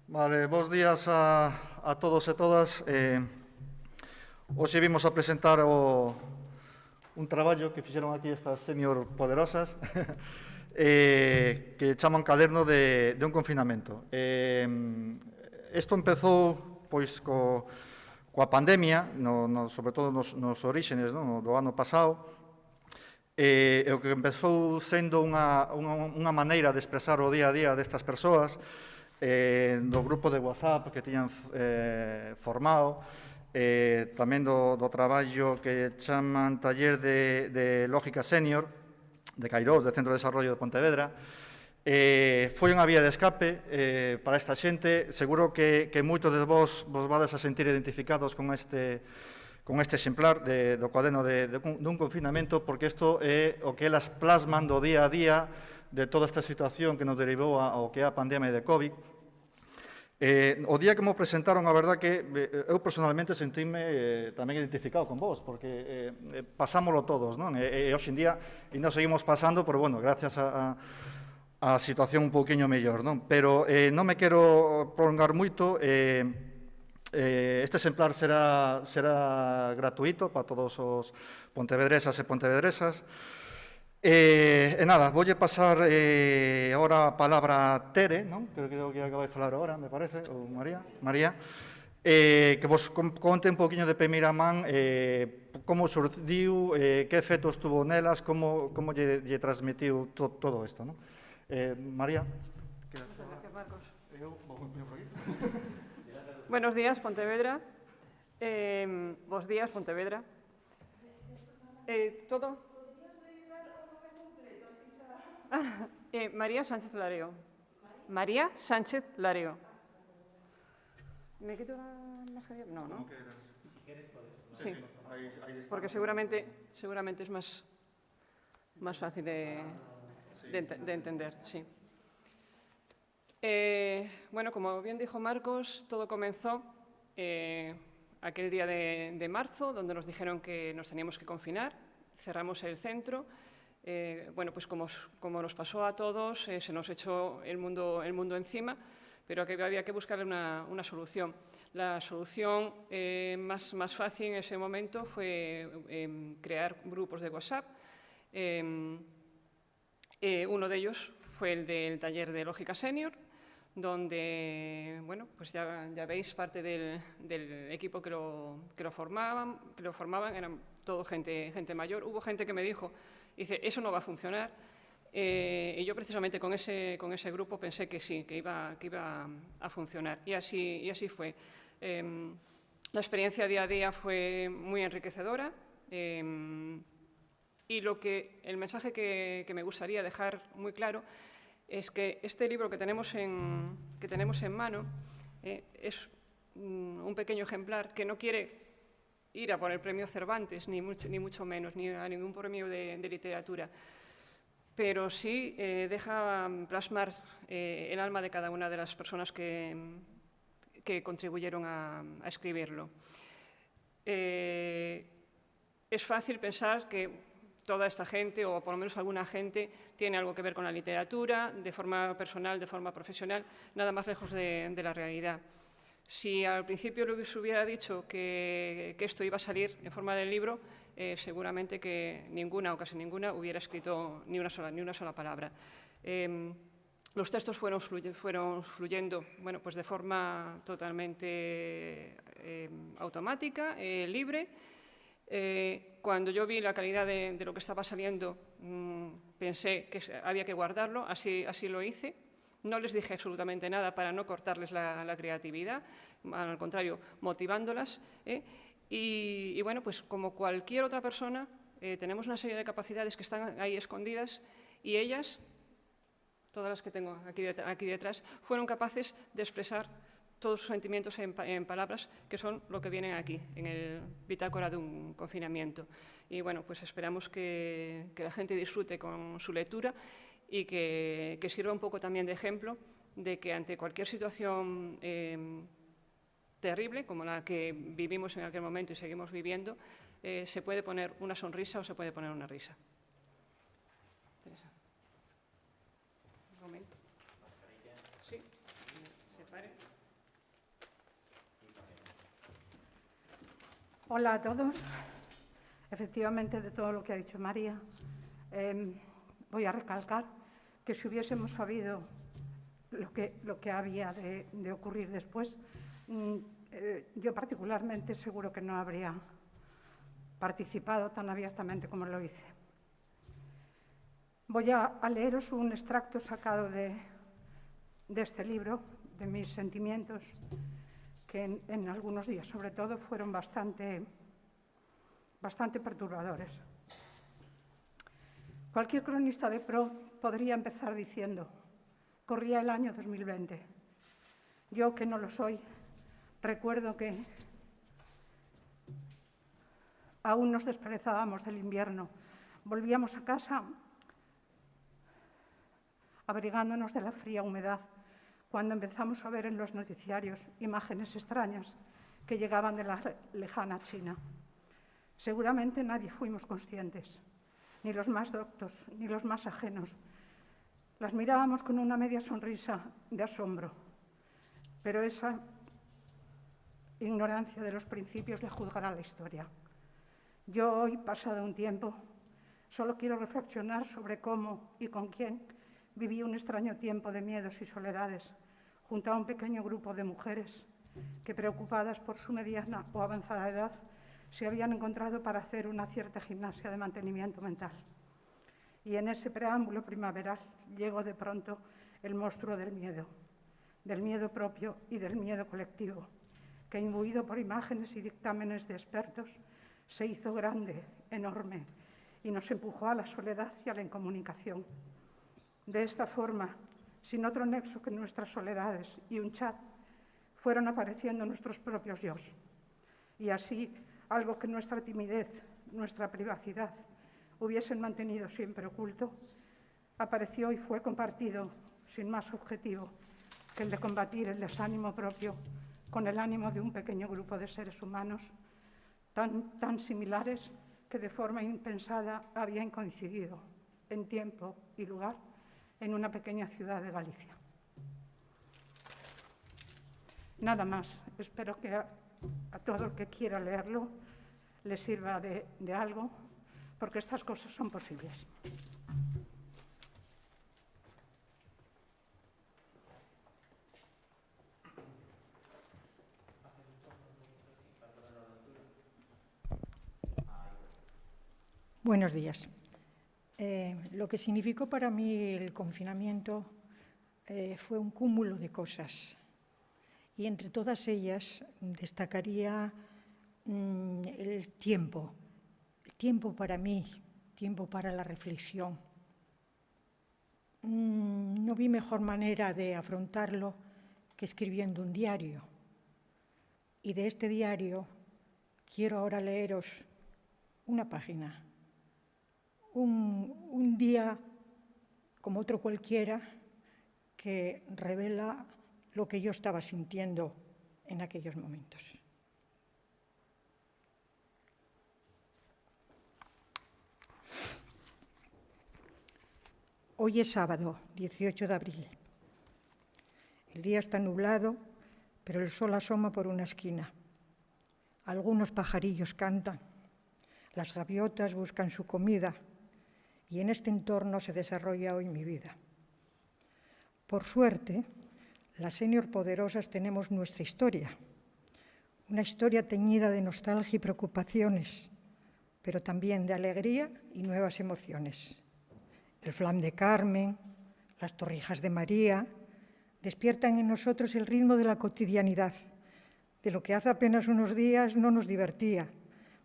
Vale, bos días a todos e todas. Hoxe vimos a presentar un traballo que fixeron aquí estas senior poderosas que chaman Caderno de un confinamento. Isto empezou pois coa pandemia, sobre todo nos orígenes do ano pasado, e o que empezou sendo unha maneira de expresar o día a día destas persoas, do grupo de WhatsApp que tiñan formado, tamén do traballo que chaman Taller de Lógica Senior, de Cairós, de Centro de Desarrollo de Pontevedra. Foi unha vía de escape para esta xente. Seguro que moitos de vos vades a sentir identificados con este exemplar do cuaderno dun confinamento, porque isto é o que elas plasman do día a día de toda esta situación que nos derivou ao que é a pandemia de COVID. O día que me presentaron, a verdad que eu personalmente sentíme tamén identificado con vos, porque pasámoslo todos, non? E hoxe en día ainda seguimos pasando, pero, bueno, gracias a situación un pouquiño mellor, non? Pero non me quero prolongar moito. Este exemplar será gratuito para todos os pontevedresas e pontevedresas. E nada, voulle pasar agora a palabra a Tere, non? Creo que acaba de falar agora, me parece, ou María, que vos conte un poquinho de primeira man como surdiu, que efectos tuvo nelas, como lle transmitiu todo isto, non? María. Muchas gracias, Marcos. Buenos días, Pontevedra. Bos días, Pontevedra. ¿Todo? María Sánchez Lareo. María Sánchez Lareo. ¿Me quito la mascarilla? No, ¿no? Sí, porque seguramente es más fácil de entender, sí. Bueno, como bien dijo Marcos, todo comenzó aquel día de marzo, donde nos dijeron que nos teníamos que confinar, cerramos el centro. Bueno, pues como nos pasó a todos, se nos echó el mundo encima, pero que había que buscarle una solución. La solución más fácil en ese momento fue crear grupos de WhatsApp. Uno de ellos fue el del taller de Lógica Senior, donde, bueno, pues ya veis, parte del equipo que lo formaban, eran todo gente mayor. Hubo gente que me dijo, dice, eso no va a funcionar, y yo precisamente con ese grupo pensé que sí, que iba a funcionar, y así fue. La experiencia día a día fue muy enriquecedora, y el mensaje que me gustaría dejar muy claro es que este libro que tenemos en mano es un pequeño ejemplar que no quiere ir a por el premio Cervantes, ni mucho menos, ni a ningún premio de literatura, pero sí deja plasmar el alma de cada una de las personas que contribuyeron a escribirlo. Es fácil pensar que toda esta gente, o por lo menos alguna gente, tiene algo que ver con la literatura, de forma personal, de forma profesional, nada más lejos de la realidad. Si al principio se hubiera dicho que esto iba a salir en forma de libro, seguramente que ninguna o casi ninguna hubiera escrito ni una sola palabra. Los textos fueron fluyendo, bueno, pues de forma totalmente automática, libre. Cuando yo vi la calidad de lo que estaba saliendo, pensé que había que guardarlo, así lo hice. No les dije absolutamente nada para no cortarles la creatividad, al contrario, motivándolas. Y bueno, pues como cualquier otra persona, tenemos una serie de capacidades que están ahí escondidas, y ellas, todas las que tengo aquí detrás, fueron capaces de expresar todos sus sentimientos en palabras, que son lo que vienen aquí, en el bitácora de un confinamiento. Y bueno, pues esperamos que la gente disfrute con su lectura y que sirva un poco también de ejemplo de que ante cualquier situación terrible, como la que vivimos en aquel momento y seguimos viviendo, se puede poner una sonrisa o se puede poner una risa. Teresa. Un momento. Sí, separe. Hola a todos. Efectivamente, de todo lo que ha dicho María, voy a recalcar que si hubiésemos sabido lo que había de ocurrir después, yo particularmente seguro que no habría participado tan abiertamente como lo hice. Voy a leeros un extracto sacado de este libro, de mis sentimientos, que en algunos días, sobre todo, fueron bastante perturbadores. Cualquier cronista de pro podría empezar diciendo: corría el año 2020. Yo, que no lo soy, recuerdo que aún nos desperezábamos del invierno. Volvíamos a casa abrigándonos de la fría humedad, cuando empezamos a ver en los noticiarios imágenes extrañas que llegaban de la lejana China. Seguramente nadie fuimos conscientes, ni los más doctos, ni los más ajenos. Las mirábamos con una media sonrisa de asombro, pero esa ignorancia de los principios le juzgará la historia. Yo hoy, pasado un tiempo, solo quiero reflexionar sobre cómo y con quién viví un extraño tiempo de miedos y soledades junto a un pequeño grupo de mujeres que, preocupadas por su mediana o avanzada edad, se habían encontrado para hacer una cierta gimnasia de mantenimiento mental. Y en ese preámbulo primaveral llegó de pronto el monstruo del miedo propio y del miedo colectivo, que, imbuido por imágenes y dictámenes de expertos, se hizo grande, enorme, y nos empujó a la soledad y a la incomunicación. De esta forma, sin otro nexo que nuestras soledades y un chat, fueron apareciendo nuestros propios yos. Y así, algo que nuestra timidez, nuestra privacidad, hubiesen mantenido siempre oculto, apareció y fue compartido sin más objetivo que el de combatir el desánimo propio con el ánimo de un pequeño grupo de seres humanos tan similares que de forma impensada habían coincidido en tiempo y lugar en una pequeña ciudad de Galicia. Nada más. Espero que a todo el que quiera leerlo le sirva de algo, porque estas cosas son posibles. Buenos días. Lo que significó para mí el confinamiento fue un cúmulo de cosas, y entre todas ellas destacaría el tiempo para mí, tiempo para la reflexión. No vi mejor manera de afrontarlo que escribiendo un diario, y de este diario quiero ahora leeros una página. Un día como otro cualquiera que revela lo que yo estaba sintiendo en aquellos momentos. Hoy es sábado, 18 de abril. El día está nublado, pero el sol asoma por una esquina. Algunos pajarillos cantan, las gaviotas buscan su comida, y en este entorno se desarrolla hoy mi vida. Por suerte, las senior poderosas tenemos nuestra historia, una historia teñida de nostalgia y preocupaciones, pero también de alegría y nuevas emociones. El flan de Carmen, las torrijas de María, despiertan en nosotros el ritmo de la cotidianidad, de lo que hace apenas unos días no nos divertía,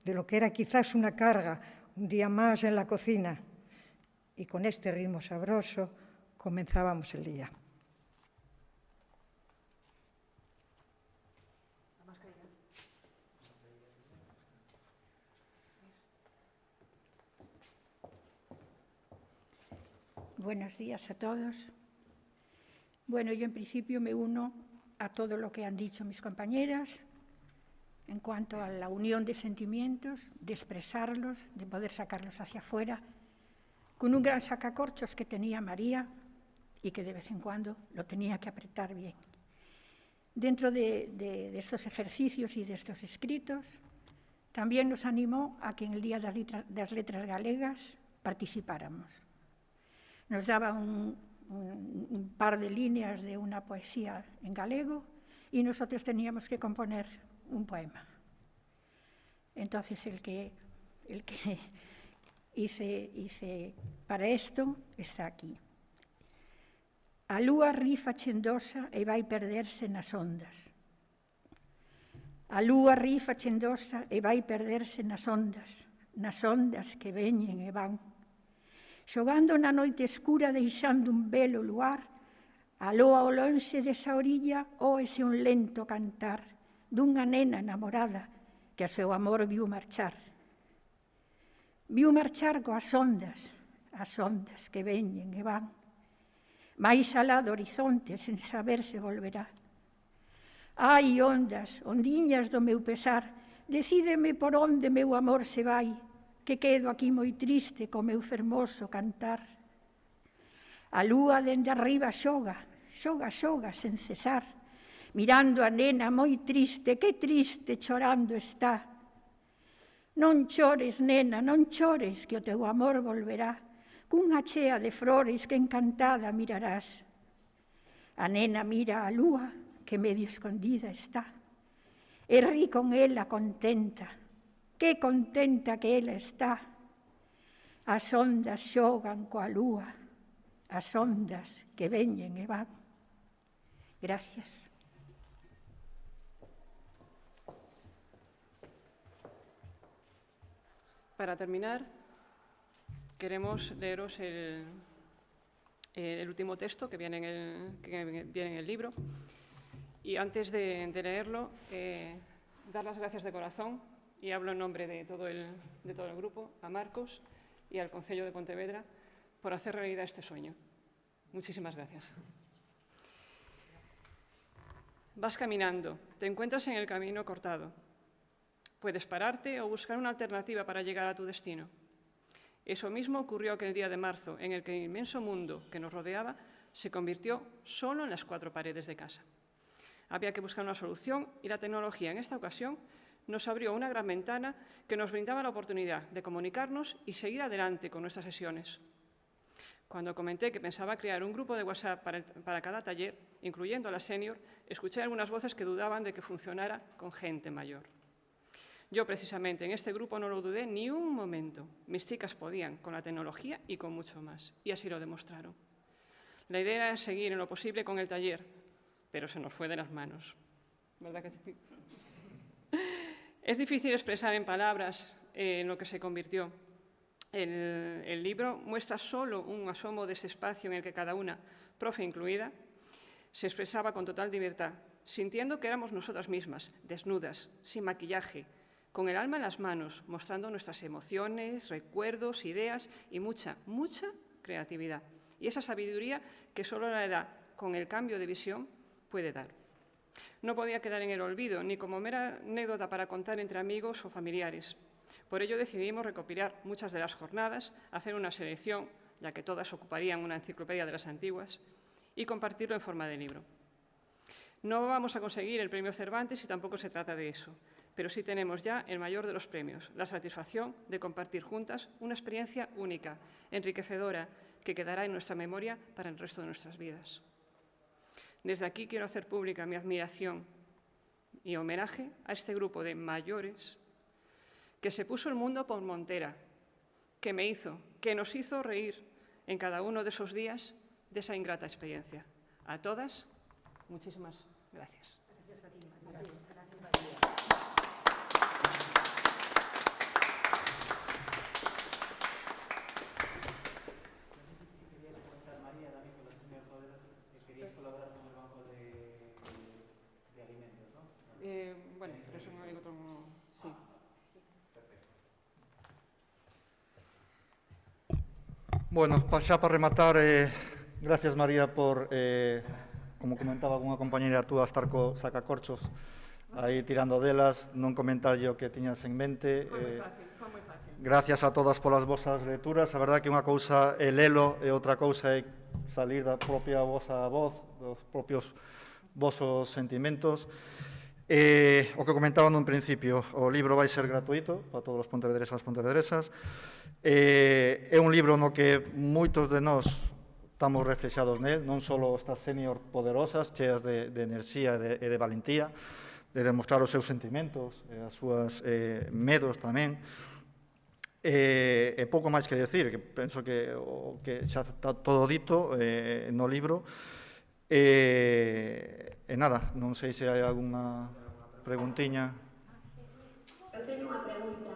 de lo que era quizás una carga, un día más en la cocina. Y con este ritmo sabroso comenzábamos el día. Buenos días a todos. Bueno, yo en principio me uno a todo lo que han dicho mis compañeras en cuanto a la unión de sentimientos, de expresarlos, de poder sacarlos hacia afuera, con un gran sacacorchos que tenía María y que de vez en cuando lo tenía que apretar bien. Dentro de estos ejercicios y de estos escritos, también nos animó a que en el Día das Letras Galegas participáramos. Nos daba un par de líneas de una poesía en galego y nosotros teníamos que componer un poema. Entonces el que hice para esto está aquí. A lúa rifa chendosa e vai perderse nas ondas. A lúa rifa chendosa e vai perderse nas ondas que veñen e van. Xogando na noite escura deixando un velo luar, aló ao lonxe desa orilla óese un lento cantar dunha nena enamorada que a seu amor viu marchar. Viu marchar coas ondas que veñen e van, máis alá do horizonte sen saber se volverá. Ai, ondas, ondiñas do meu pesar, decídeme por onde meu amor se vai, que quedo aquí moi triste co meu fermoso cantar. A lúa dende arriba xoga sen cesar, mirando a nena moi triste, que triste chorando está. Non chores, nena, non chores, que o teu amor volverá, cunha chea de flores que encantada mirarás. A nena mira a lúa, que medio escondida está, e ri con ela contenta, que contenta que ela está. As ondas xogan coa lúa, as ondas que veñen e van. Gracias. Para terminar, queremos leeros el último texto que viene en el libro. Y antes de leerlo, dar las gracias de corazón, y hablo en nombre de todo el grupo, a Marcos y al Concello de Pontevedra, por hacer realidad este sueño. Muchísimas gracias. Vas caminando, te encuentras en el camino cortado. Puedes pararte o buscar una alternativa para llegar a tu destino. Eso mismo ocurrió aquel día de marzo, en el que el inmenso mundo que nos rodeaba se convirtió solo en las 4 paredes de casa. Había que buscar una solución y la tecnología en esta ocasión nos abrió una gran ventana que nos brindaba la oportunidad de comunicarnos y seguir adelante con nuestras sesiones. Cuando comenté que pensaba crear un grupo de WhatsApp para cada taller, incluyendo a la senior, escuché algunas voces que dudaban de que funcionara con gente mayor. Yo, precisamente, en este grupo no lo dudé ni un momento. Mis chicas podían con la tecnología y con mucho más, y así lo demostraron. La idea era seguir en lo posible con el taller, pero se nos fue de las manos. ¿Verdad que sí? Es difícil expresar en palabras en lo que se convirtió. El libro muestra solo un asomo de ese espacio en el que cada una, profe incluida, se expresaba con total libertad, sintiendo que éramos nosotras mismas, desnudas, sin maquillaje, con el alma en las manos, mostrando nuestras emociones, recuerdos, ideas y mucha creatividad. Y esa sabiduría que solo la edad, con el cambio de visión, puede dar. No podía quedar en el olvido, ni como mera anécdota para contar entre amigos o familiares. Por ello decidimos recopilar muchas de las jornadas, hacer una selección, ya que todas ocuparían una enciclopedia de las antiguas, y compartirlo en forma de libro. No vamos a conseguir el premio Cervantes y tampoco se trata de eso, pero sí tenemos ya el mayor de los premios, la satisfacción de compartir juntas una experiencia única, enriquecedora, que quedará en nuestra memoria para el resto de nuestras vidas. Desde aquí quiero hacer pública mi admiración y homenaje a este grupo de mayores que se puso el mundo por montera, que nos hizo reír en cada uno de esos días de esa ingrata experiencia. A todas, muchísimas gracias. Gracias a ti, María. Bueno, pero eso no hay otro... Sí. Bueno, xa para rematar, gracias María por, como comentaba unha compañera túa, estar co sacacorchos aí tirando delas, non comentar o que tiñas en mente. Foi moi fácil. Gracias a todas polas vosas lecturas. A verdade que unha cousa é lelo e outra cousa é salir da propia vosa voz, dos propios vosos sentimentos. O que comentaba nun principio, o libro vai ser gratuito para todos os pontevedresas e pontevedresas. É un libro no que moitos de nós estamos reflexados nel, non só estas senior poderosas, cheas de enerxía e de valentía, de demostrar os seus sentimentos, as súas medos tamén. E pouco máis que decir, que penso que xa está todo dito no libro. E nada, non sei se hai algunha preguntiña. Eu teño unha pregunta.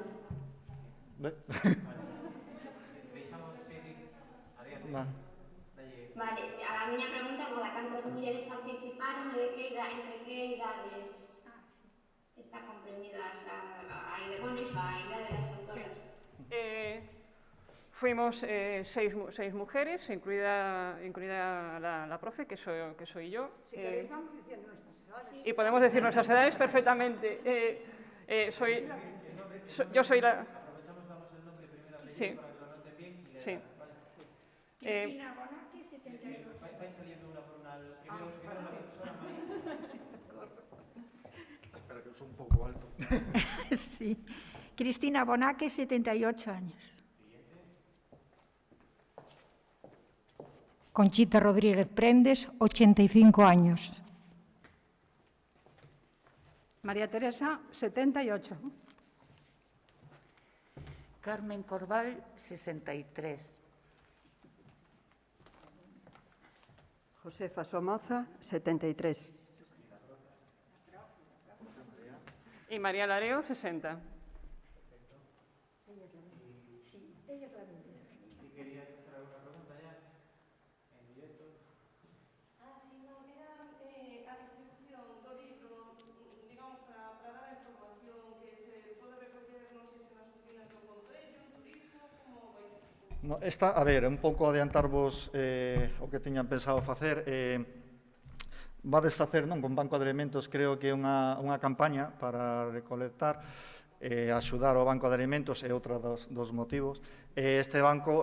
Vale, a miña pregunta é de cantas mulleres participaron e entre que idades está comprendida a idade das autoras? Fuimos seis mujeres, incluida la profe, que soy yo. Si queréis vamos diciendo nuestras edades. Y podemos decir nuestras edades perfectamente. Yo soy la... Aprovechamos, damos el nombre primero y apellido Sí. para que lo noten bien. Y Sí. Cristina Bonacchi, 72. vais saliendo una por una. Primero la profesora María. Espera, que son un pouco alto. Sí. Cristina Bonacchi, 78 años. Conchita Rodríguez Prendes, 85 años. María Teresa, 78. Carmen Corval, 63. Josefa Somoza, 73. Y María Lareo, 60. No, esta, a ver, un pouco adiantarvos o que tiñan pensado facer. Vades facer, non, con Banco de Alimentos, creo que é unha campaña para recolectar, axudar ao Banco de Alimentos, é outro dos motivos. Este banco,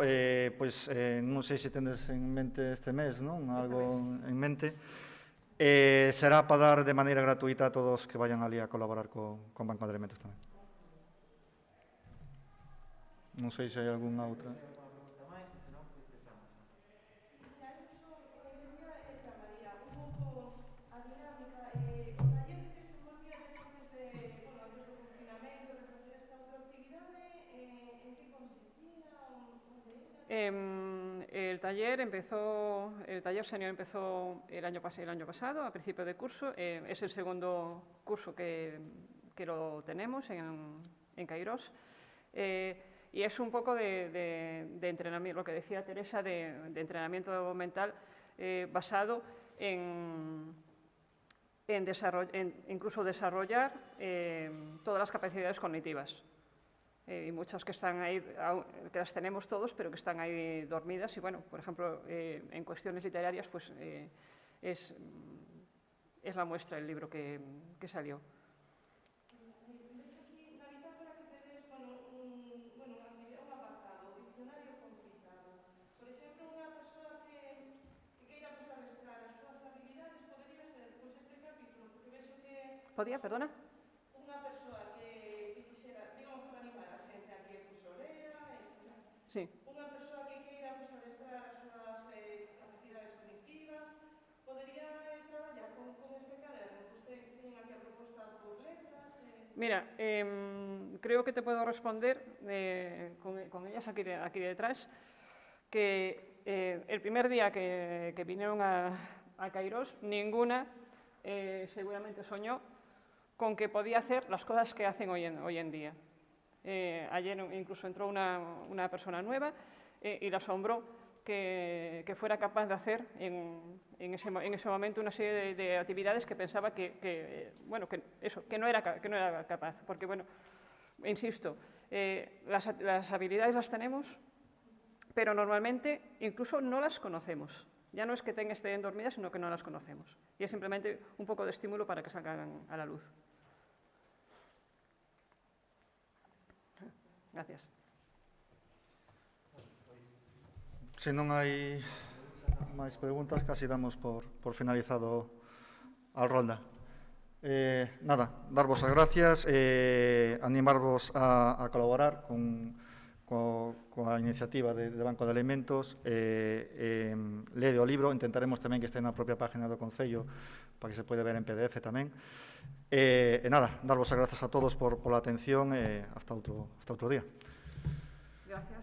pois, non sei se tendes en mente este mes, non? Algo en mente. Será para dar de maneira gratuita a todos que vayan ali a colaborar con Banco de Alimentos tamén. Non sei se hai algunha outra. El taller senior empezó el año pasado, a principio de curso. Es el segundo curso que lo tenemos en Cairós. Y es un poco de entrenamiento, lo que decía Teresa, de entrenamiento mental basado en incluso desarrollar todas las capacidades cognitivas. Y muchas que están ahí, que las tenemos todos, pero que están ahí dormidas. Y bueno, por ejemplo, en cuestiones literarias, pues es la muestra el libro que salió. ¿Podía, perdona? Unha persoa que quixera, digamos, para animar a xente a que lea, sí. Unha persoa que queira adestrar as súas capacidades cognitivas, podería traballar con este caderno que ten aquí a proposta por letras. Mira, creo que te puedo responder con ellas aquí detrás, que el primer día que vinieron a Cairós, ninguna seguramente soñó con que podía hacer las cosas que hacen hoy en día. Ayer incluso entró una persona nueva y le asombró que fuera capaz de hacer en ese momento una serie de actividades que pensaba que no era capaz. Porque, bueno, insisto, las habilidades las tenemos, pero normalmente incluso no las conocemos. Ya no es que estén dormidas, sino que no las conocemos. Y es simplemente un poco de estímulo para que salgan a la luz. Gracias. Se non hai máis preguntas, casi damos por finalizado a rolda. Nada, darvos as gracias, animarvos a colaborar coa iniciativa de Banco de Alimentos, lede o libro, intentaremos tamén que este na propia página do Concello para que se pode ver en PDF tamén. Nada, darvos as gracias a todos por a atención e hasta outro día. Gracias.